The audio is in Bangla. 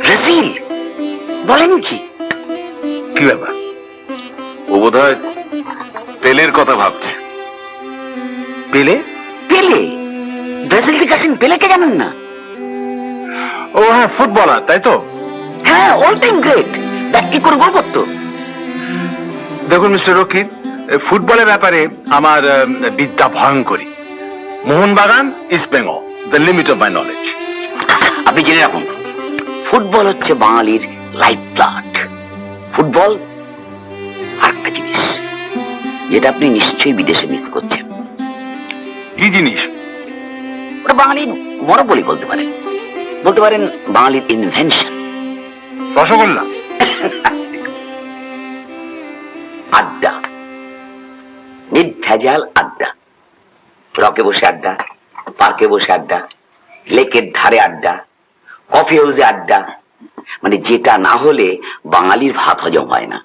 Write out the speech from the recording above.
ব্রাজিল বলেন কি? কি ব্যাপার? ও বোধহয় পেলের কথা ভাবছে। পেলে? পেলে? ব্রাজিল থেকে আসেন পেলেকে জানেন না? ও হ্যাঁ, ফুটবলার তাই তো? হ্যাঁ, অল টাইম গ্রেট। ব্যাট করে গোল করতো। দেখুন মিস্টার রকিব, ফুটবলের ব্যাপারে আমার বিদ্যা ভয়ঙ্করী। Mohun Bagan, east Bengal, the limit of my knowledge. আপনি জেনে রাখুন, ফুটবল হচ্ছে বাঙালির লাইফ ব্লাড। ফুটবল আর একটা জিনিস যেটা আপনি নিশ্চয়ই বিদেশে মিস করছেন। কি জিনিস? ওটা বাঙালির মনোবলি বলতে পারেন, বলতে পারেন বাঙালির ইনভেনশন। রসগোল্লা? আড্ডা, নির্ভেজাল আড্ডা। রকে বসে আড্ডা, পার্কে বসে আড্ডা, লেকের ধারে আড্ডা, কফি হাউসে আড্ডা। মানে যেটা না হলে বাঙালির ভাত হজম হয় না।